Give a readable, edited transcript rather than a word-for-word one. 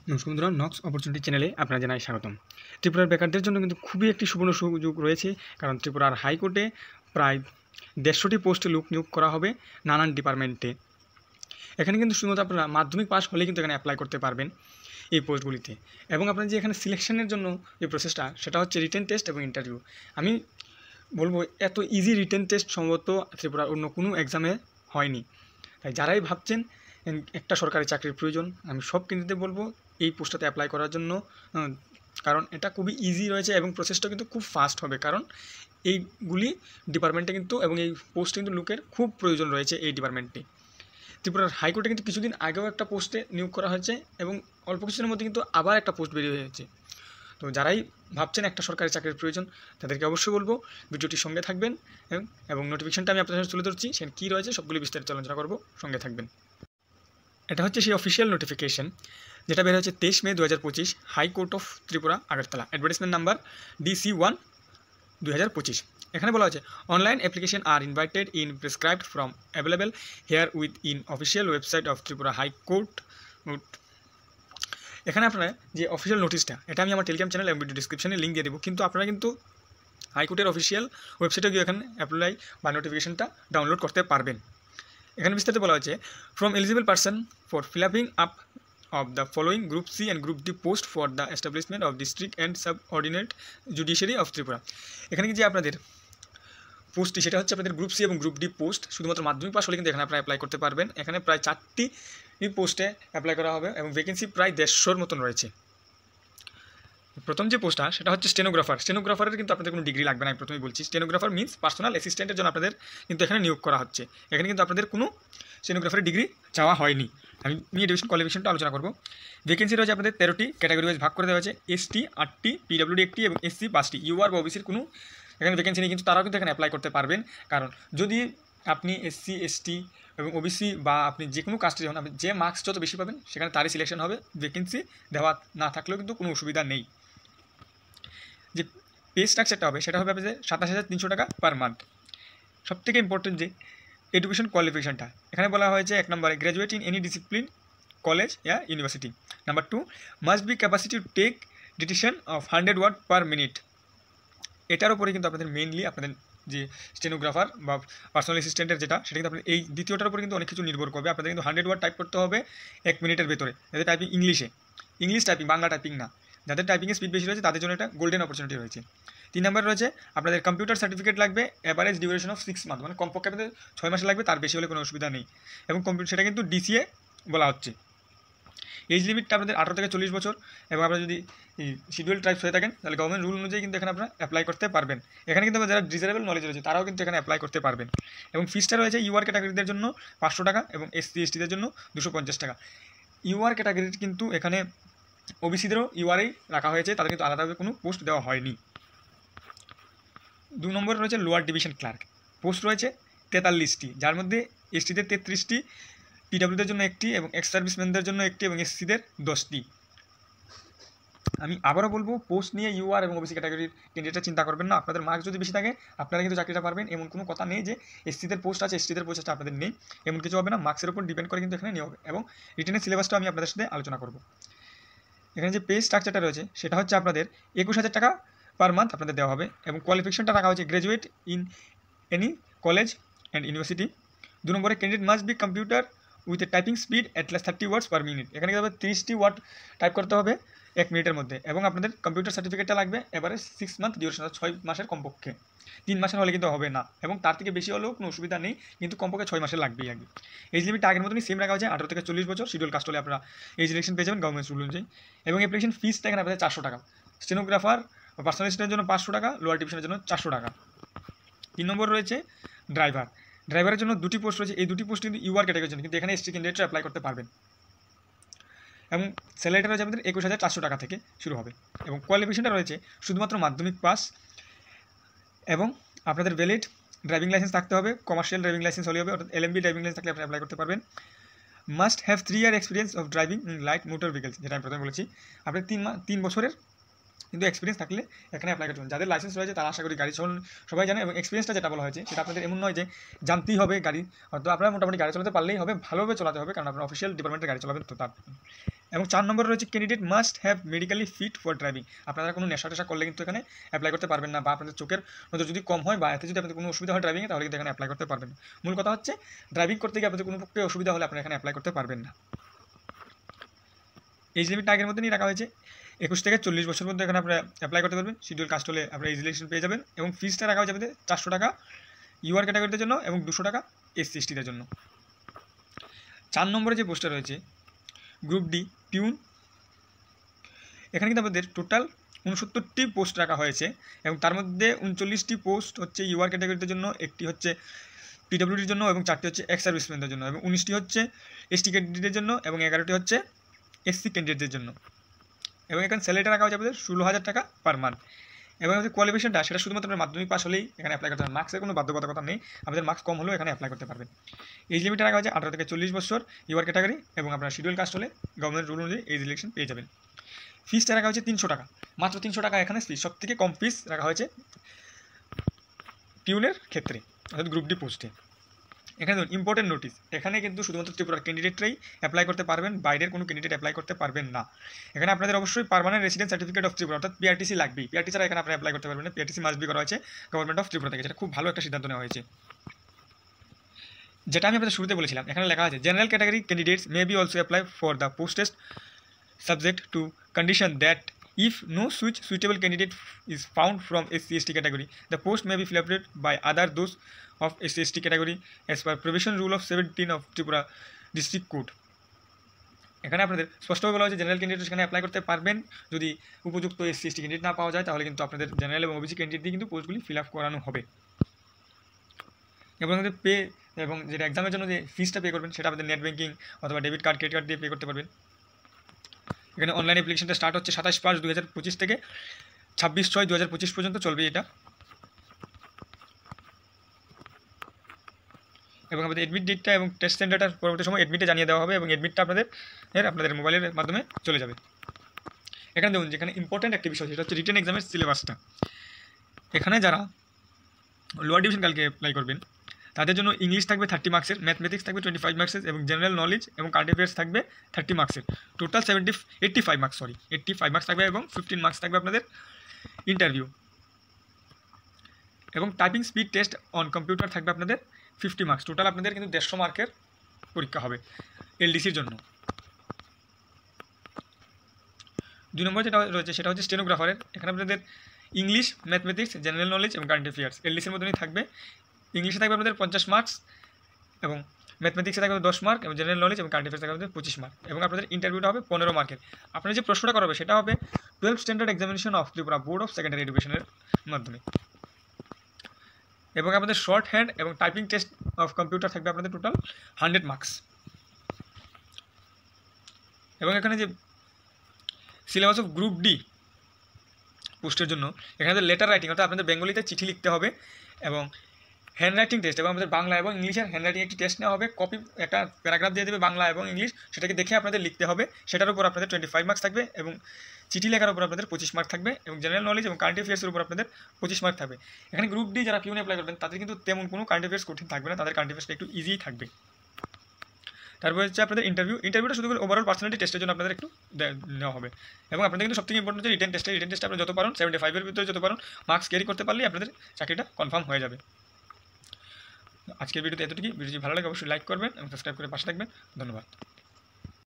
নমস্কার বন্ধুরা, নক্স অপরচুনিটি চ্যানেলে আপনারা জানাই স্বাগতম। ত্রিপুরার বেকারদের জন্য কিন্তু খুবই একটি সুবর্ণ সুযোগ রয়েছে, কারণ ত্রিপুরার হাইকোর্টে প্রায় 150টি পোস্টে লোক নিয়োগ করা হবে নানান ডিপার্টমেন্টে। এখানে কিন্তু শুধুমাত্র আপনারা মাধ্যমিক পাস হলেই কিন্তু এখানে অ্যাপ্লাই করতে পারবেন এই পোস্টগুলিতে। এবং আপনার যে এখানে সিলেকশনের জন্য যে প্রসেসটা, সেটা হচ্ছে রিটেন টেস্ট এবং ইন্টারভিউ। আমি বলবো এত ইজি রিটেন টেস্ট সম্ভবত ত্রিপুরার অন্য কোনো এক্সামে হয়নি। তাই যারাই ভাবছেন একটা সরকারি চাকরির প্রয়োজন, আমি সব কেন্দ্রে বলবো এই পোস্টটাতে অ্যাপ্লাই করার জন্য, কারণ এটা খুবই ইজি রয়েছে এবং প্রসেসটা কিন্তু খুব ফাস্ট হবে, কারণ এইগুলি ডিপার্টমেন্টে কিন্তু এবং এই পোস্টে কিন্তু লোকের খুব প্রয়োজন রয়েছে এই ডিপার্টমেন্টে। ত্রিপুরার হাইকোর্টে কিন্তু কিছুদিন আগেও একটা পোস্টে নিয়োগ করা হয়েছে এবং অল্প কিছুদিনের মধ্যে কিন্তু আবার একটা পোস্ট বেরিয়ে হয়েছে। তো যারাই ভাবছেন একটা সরকারি চাকরির প্রয়োজন, তাদেরকে অবশ্যই বলবো ভিডিওটির সঙ্গে থাকবেন এবং নোটিফিকেশনটা আমি আপনাদের সাথে তুলে ধরছি, সেখানে কী রয়েছে সবগুলি বিস্তারিত আলোচনা করবো, সঙ্গে থাকবেন। এটা হচ্ছে সেই অফিসিয়াল নোটিফিকেশন যেটা বের হচ্ছে 23 May 2025, high court of Tripura Agartala, advertisement number DC1/2025। এখানে বলা হচ্ছে online application are invited in prescribed form available here with in official website of Tripura high court. এখানে আপনারা যে অফিসিয়াল নোটিশটা, এটা আমি আমার টেলিগ্রাম চ্যানেল এবং ভিডিও ডিসক্রিপশনে লিঙ্ক দিয়ে দেবো, কিন্তু আপনারা কিন্তু হাইকোর্টের অফিসিয়াল ওয়েবসাইটে গিয়ে এখানে অ্যাপ্লাই বা নোটিফিকেশনটা ডাউনলোড করতে পারবেন। এখানে বিস্তারিত বলা হচ্ছে from eligible person for filling up of the following Group C and Group D post for the establishment of district and subordinate judiciary of Tripura। এখানে কি যে আপনাদের পোস্টটি, সেটা হচ্ছে আপনাদের গ্রুপ সি এবং গ্রুপ ডি পোস্ট। শুধুমাত্র মাধ্যমিক পাস হলে কিন্তু এখানে আপনারা অ্যাপ্লাই করতে পারবেন। এখানে প্রায় 4টি পোস্টে অ্যাপ্লাই করা হবে এবং ভ্যাকেন্সি প্রায় 150-র মতন রয়েছে। প্রথম যে পোস্টটা, সেটা হচ্ছে স্টেনোগ্রাফারের কিন্তু আপনাদের কোনো ডিগ্রি লাগবে না। আমি প্রথমেই বলছি, স্টেনোগ্রাফার মিন্স পার্সোনাল অ্যাসিস্ট্যান্টের জন্য আপনাদের কিন্তু এখানে নিয়োগ করা হচ্ছে। এখানে কিন্তু আপনাদের কোনো স্টেনোগ্রাফারের ডিগ্রি চাওয়া হয়নি। আমি এডুকেশন কোয়ালিফিকেশনটা আলোচনা করবো। ভ্যাকেন্সি রয়েছে আপনাদের 13টি, ক্যাটাগরি ওয়াইজ ভাগ করে দেওয়া হয়েছে। এসটি 8টি, পিডব্লিউডি 1টি এবং এসসি 5টি। ইউআর বা ওবিসির কোনো এখানে ভ্যাকেন্সি নেই, কিন্তু তারাও কিন্তু এখানে অ্যাপ্লাই করতে পারবেন। কারণ যদি আপনি এসসি, এসটি এবং ওবিসি বা আপনি যে কোনো কাস্টে হন, আপনি যে মার্কস যত বেশি পাবেন সেখানে তারই সিলেকশন হবে। ভ্যাকেন্সি দেওয়া না থাকলেও কিন্তু কোনো অসুবিধা নেই। যে পে স্ট্রাকচারটা হবে, সেটা হবে আপনাদের 27,300 টাকা পার মান্থ। সবথেকে ইম্পর্টেন্ট যে এডুকেশন কোয়ালিফিকেশনটা, এখানে বলা হয়েছে 1 নম্বরে graduate in any discipline college ইয়া university. Number 2 must be capacity to take dictation of 100 word per minute. এটার উপরে কিন্তু আপনাদের মেইনলি আপনাদের যে স্টেনোগ্রাফার বা পার্সোনাল অ্যাসিস্ট্যান্টের যেটা, সেটা কিন্তু আপনাদের এই দ্বিতীয়টার উপরে কিন্তু অনেক কিছু নির্ভর করবে। আপনাদের কিন্তু 100 ওয়ার্ড টাইপ করতে হবে 1 মিনিটের ভেতরে, যাদের typing English typing, Bangla typing না। যাদের টাইপিংয়ের স্পিড বেশি রয়েছে তাদের জন্য এটা গোল্ডেন অপরচুনিটি রয়েছে। 3 নম্বর রয়েছে আপনাদের কম্পিউটার সার্টিফিকেট লাগবে, অ্যাভারেজ ডিউরেশন অফ 6 মান্থ, মানে কমপক্ষে আপনাদের 6 মাসে লাগবে, তার বেশি হলে কোনো অসুবিধা নেই। এবং সেটা কিন্তু ডিসিএ বলা হচ্ছে। এজ লিমিটটা আপনাদের 18 থেকে 40 বছর। এবং আপনারা যদি শিডিউল ট্রাইবস হয়ে থাকেন, তাহলে গভর্নমেন্ট রুল অনুযায়ী কিন্তু এখানে আপনারা অ্যাপ্লাই করতে পারবেন। এখানে কিন্তু যারা ডিজারেবল নলেজ রয়েছে তারাও কিন্তু এখানে অ্যাপ্লাই করতে পারবেন। এবং ফিসটা রয়েছে ইউআর ক্যাটাগরিদের জন্য 500 টাকা এবং এসসি এসটিদের জন্য 250 টাকা। ইউআর ক্যাটাগরির কিন্তু এখানে ওবিসিদেরও ইউআরই রাখা হয়েছে, তাদের কিন্তু আলাদাভাবে কোনো পোস্ট দেওয়া হয়নি। 2 নম্বর রয়েছে লোয়ার ডিভিশন ক্লার্ক, পোস্ট রয়েছে 43টি, যার মধ্যে এসটিদের 33টি, পিডব্লিউদের জন্য 1টি এবং এক্স সার্ভিসম্যানদের জন্য 1টি এবং এসসিদের 10টি। আমি আবারও বলবো, পোস্ট নিয়ে ইউআর এবং ওবিসি ক্যাটাগরির ক্যান্ডিডেটটা চিন্তা করবেন না। আপনাদের মার্কস যদি বেশি থাকে আপনারা কিন্তু চাকরিটা পারবেন, এমন কোনো কথা নেই যে এসসিদের পোস্ট আছে এসটিদের পোস্ট আছে আপনাদের নেই, এমন কিছু হবে না। মার্কসের উপর ডিপেন্ড করে কিন্তু এখানে নিয়ে হবে। এবং রিটেনের সিলেবাসটা আমি আপনাদের সাথে আলোচনা করব। এখানে যে পে স্ট্রাকচারটা রয়েছে, সেটা হচ্ছে আপনাদের 21,000 টাকা পার মান্থ আপনাদের দেওয়া হবে। এবং কোয়ালিফিকেশনটা রাখা হয়েছে graduate in any college and university. 2 নম্বরে candidate must be computer with a typing speed at last 30 words per minute. এখানে কিন্তু 30টি ওয়ার্ড টাইপ করতে হবে 1 মিনিটের মধ্যে। এবং আপনাদের কম্পিউটার সার্টিফিকেটটা লাগবে এবারে 6 মান্থ ডিউরেশন, 6 মাসের কমপক্ষে। 3 মাসের হলে কিন্তু হবে না, এবং তার থেকে বেশি হলেও কোনো অসুবিধা নেই, কিন্তু কমপক্ষে 6 মাসের লাগবেই আগে। এজ লিমিটটা আগের মতনই সেম রাখা হয়েছে, 18 থেকে 40 বছর। শিডিউল কাস্ট হলে আপনারা এজ রিলেকশন পেয়ে যাবেন গভর্নমেন্ট রুল অনুযায়ী। এবং অ্যাপ্লিকেশন ফিসটা এখানে আপনাদের 400 টাকা। স্টেনোগ্রাফার বা পার্সোনাল অ্যাসিস্ট্যান্টের জন্য 500 টাকা, লোয়ার ডিভিশনের জন্য 400 টাকা। 3 নম্বর রয়েছে ড্রাইভারের জন্য 2টি পোস্ট রয়েছে। এই 2টি পোস্ট কিন্তু ইউআর ক্যাটাগরির জন্য, কিন্তু এখানে এসটি ক্যান্ডিডেটরা অ্যাপ্লাই করতে পারবেন। এবং স্যালারিটা রয়েছে আমাদের 21,400 টাকা থেকে শুরু হবে। এবং কোয়ালিফিকেশনটা রয়েছে শুধুমাত্র মাধ্যমিক পাস এবং আপনাদের ভ্যালিড ড্রাইভিং লাইসেন্স থাকতে হবে। কমার্শিয়াল ড্রাইভিং লাইসেন্স হলে হবে, অর্থাৎ এলএমবি ড্রাইভিং লাইসেন্স থাকলে আপনি অ্যাপ্লাই করতে পারবেন। Must have 3 year experience of driving light motor vehicles, যেটা আমি প্রথমে বলেছি। আপনি 3 বছরের কিন্তু এক্সপিরিয়েন্স থাকলে এখানে অ্যাপ্লাই করতে পারেন। যাদের লাইসেন্স রয়েছে তারা আশা করি গাড়ি চালানো সবাই জানে। এবং এক্সপিরিয়েন্সটা যেটা বলা হয়েছে, সেটা আপনাদের এমন নয় যে জানতেই হবে গাড়ি, অর্থাৎ আপনারা মোটামুটি গাড়ি চালাতে পারলেই হবে, ভালোভাবে চালাতে হবে, কারণ আপনার অফিসিয়াল ডিপার্টমেন্টের গাড়ি চালাবেন তো তার। এবং 4 নম্বরে রয়েছে candidate must have medically fit for driving. আপনারা কোনো নেশা টেশা করলে কিন্তু এখানে অ্যাপ্লাই করতে পারবেন না, বা আপনাদের চোখের নজর যদি কম হয় বা এতে যদি আপনাদের কোনো অসুবিধা হয় ড্রাইভিংয়ে, তাহলে কিন্তু এখানে অ্যাপ্লাই করতে পারবেন না। মূল কথা হচ্ছে ড্রাইভিং করতে গিয়ে আপনাদের কোনো পক্ষে অসুবিধা হলে আপনারা এখানে অ্যাপ্লাই করতে পারবেন না। এজ লিমিট আগের মধ্যে নিয়ে রাখা হয়েছে 21 থেকে 40 বছর মধ্যে এখানে আপনারা অ্যাপ্লাই করতে পারবেন। শিডিউল কাস্ট হলে আপনারা এজ রিল্যাক্সেশন পেয়ে যাবেন, এবং ফিসটা রাখা হয়েছে আপনাদের 400 টাকা ইউআর ক্যাটাগরিদের জন্য এবং 200 টাকা SC STদের জন্য। 4 নম্বরে যে পোস্টটা রয়েছে গ্রুপ ডি পিউন, এখানে কিন্তু আমাদের টোটাল 69টি পোস্ট রাখা হয়েছে, এবং তার মধ্যে 39টি পোস্ট হচ্ছে ইউআর ক্যাটাগরিদের জন্য, একটি হচ্ছে পিডব্লিউডির জন্য, এবং 4টি হচ্ছে এক্স সার্ভিসম্যানদের জন্য, এবং 19টি হচ্ছে ST ক্যান্ডিডেটের জন্য, এবং 11টি হচ্ছে SC ক্যান্ডিডেটদের জন্য। এবং এখানে স্যালারিটা রাখা হচ্ছে আপনাদের 16,000 টাকা পার মান্থ। এবং আমাদের কোয়ালিফিকেশনটা সেটা শুধুমাত্র আপনার মাধ্যমিক পাস হলেই এখানে অ্যাপ্লাই করতে পারবেন, মার্কসের কোনো বাধ্যবাধকতা নেই, আমাদের মার্কস কম হলেও এখানে অ্যাপ্লাই করতে পারবেন। এজ লিমিটটা রাখা হচ্ছে 18 থেকে 40 বছর ইউআর ক্যাটাগরি, এবং আপনার শিডিউল কাস্ট হলে গভর্নমেন্ট রুল অনুযায়ী এজ রিল্যাক্সেশন পেয়ে যাবেন। ফিসটা রাখা হচ্ছে 300 টাকা, মাত্র 300 টাকা এখানে ফিস, সব থেকে কম ফিস রাখা হয়েছে পিউনের ক্ষেত্রে, অর্থাৎ গ্রুপ ডি পোস্টে। এখানে ধরুন ইম্পর্টেন্ট নোটিস, এখানে কিন্তু শুধুমাত্র ত্রিপুরার ক্যান্ডিডেটরাই অ্যাপ্লাই করতে পারবেন, বাইরের কোনো ক্যান্ডিডেট অ্যাপ্লাই করতে পারবেন না। এখানে আপনাদের অবশ্যই permanent resident certificate of Tripura অর্থাৎ PRTC লাগবেই, PRTC ছাড়া এখানে আপনি অ্যাপ্লাই করতে পারবেন না। PRTC মাস্ট বি করা হয়েছে গভর্নমেন্ট অফ ত্রিপুরা থেকে, যেটা খুব ভালো একটা সিদ্ধান্ত নেওয়া হয়েছে। যেটা আমি আপনাদের শুরুতে বলেছিলাম, এখানে লেখা আছে general category candidates may be also apply for the posts subject to condition that if no suitable candidate is found from SC ST category, the post may be filled by other those of SC ST category as per provision rule of 17 of Tripura District Code. এখানে আপনাদের স্পষ্টভাবে বলা হয়েছে general candidate সেখানে apply করতে পারবেন, যদি উপযুক্ত SC ST ক্যান্ডিডেট না পাওয়া যায় তাহলে কিন্তু আপনাদের জেনারেল এবং OBC ক্যান্ডিডেট দিয়ে কিন্তু পোস্টগুলি ফিল আপ করানো হবে। এবং আমাদের পে এবং যেটা এক্সামের জন্য যে ফিসটা পে করবেন সেটা আপনাদের নেট ব্যাঙ্কিং অথবা ডেবিট কার্ড ক্রেডিট কার্ড দিয়ে পে করতে পারবেন। এখানে অনলাইন অ্যাপ্লিকেশনটা স্টার্ট হচ্ছে 27/5/2025 থেকে 26/6/2025 পর্যন্ত চলবে এটা। এবং আমাদের এডমিট ডেটটা এবং টেস্ট সেন্টারটা পরবর্তী সময় এডমিটে জানিয়ে দেওয়া হবে, এবং এডমিটটা আপনাদের মোবাইলের মাধ্যমে চলে যাবে। এখানে দেখুন যেখানে ইম্পর্ট্যান্ট একটি বিষয় সেটা হচ্ছে রিটেন এক্সামের সিলেবাসটা। এখানে যারা লোয়ার ডিভিশন কালকে অ্যাপ্লাই করবেন তাদের জন্য ইংলিশ থাকবে 30 মার্কসের, ম্যাথমেটিক্স থাকবে 25 মার্কসের, এবং জেনারেল নলেজ এবং কারেন্ট অ্যাফেয়ার্স থাকবে 30 মার্কসের। টোটাল 85 মার্কস, 85 মার্কস থাকবে, এবং 15 মার্কস থাকবে আপনাদের ইন্টারভিউ। এবং typing speed test on computer থাকবে আপনাদের 50 মার্কস। টোটাল আপনাদের কিন্তু 150 মার্কের পরীক্ষা হবে LDCর জন্য। 2 নম্বর যেটা রয়েছে সেটা হচ্ছে স্টেনোগ্রাফারের। এখানে আপনাদের ইংলিশ, ম্যাথমেটিক্স, জেনারেল নলেজ এবং কারেন্ট অ্যাফেয়ার্স LDCর মধ্যেই থাকবে। ইংলিশে থাকবে আপনাদের 50 মার্কস, এবং ম্যাথমেটিক্সে থাকবে 10 মার্ক, এবং জেনারেল নলেজ এবং কারেন্ট অ্যাফেয়ার্স থাকবে আপনাদের 25 মার্ক। এবং আপনাদের ইন্টারভিউটা হবে 15 মার্কের। আপনার যে প্রশ্নটা করা হবে সেটা হবে 12 standard examination of Tripura board of secondary এডুকেশনের মাধ্যমে। এবং আপনাদের শর্ট হ্যান্ড এবং টাইপিং টেস্ট অফ কম্পিউটার থাকবে আপনাদের টোটাল 100 মার্কস। এবং এখানে যে সিলেবাস অফ গ্রুপ ডি পোস্টের জন্য এখানে লেটার রাইটিং অর্থাৎ আপনাদের বেঙ্গলিতে চিঠি লিখতে হবে, এবং হ্যান্ড রাইটিং টেস্ট, এবং আমাদের বাংলা এবং ইংলিশের হ্যান্ড রাইটিং একটি টেস্ট নেওয়া হবে। কপি একটা প্যারাগ্রাফ দিয়ে দেবে বাংলা এবং ইংলিশ, সেটাকে দেখে আপনাদের লিখতে হবে, সেটার উপর আপনাদের 25 মার্কস থাকবে, এবং চিঠি লেখার উপর আপনাদের 25 মার্ক থাকবে, এবং জেনারেল নলেজ এবং কারেন্ট অ্যাফেয়ার্সের উপর আপনাদের 25 মার্ক থাকবে। এখানে গ্রুপ ডি যারা পিউনে অ্যাপ্লাই করবেন তাদের কিন্তু তেমন কোনো কারেন্ট অ্যাফেয়ার্স কঠিন থাকবে না, তাদের কারেন্ট অ্যাফেয়ার্সটা একটু ইজিই থাকবে। তারপর হচ্ছে আপনাদের ইন্টারভিউটা শুধু ওভারঅল পার্সোনালিটি টেস্টের জন্য আপনাদের একটু নেওয়া হবে। এবং আপনাদের কিন্তু সবথেকে ইম্পর্টেন্ট হচ্ছে রিটেন টেস্টে আপনি যত পারেন 75-এর ভিতরে যত পারেন মার্কস ক্যারি করতে পারলেই আপনাদের চাকরিটা কনফার্ম হয়ে যাবে। আজকের ভিডিওতে এতটুকুই। ভিডিওটি ভালো লাগে অবশ্যই লাইক করবেন এবং সাবস্ক্রাইব করে পাশে থাকবেন। ধন্যবাদ।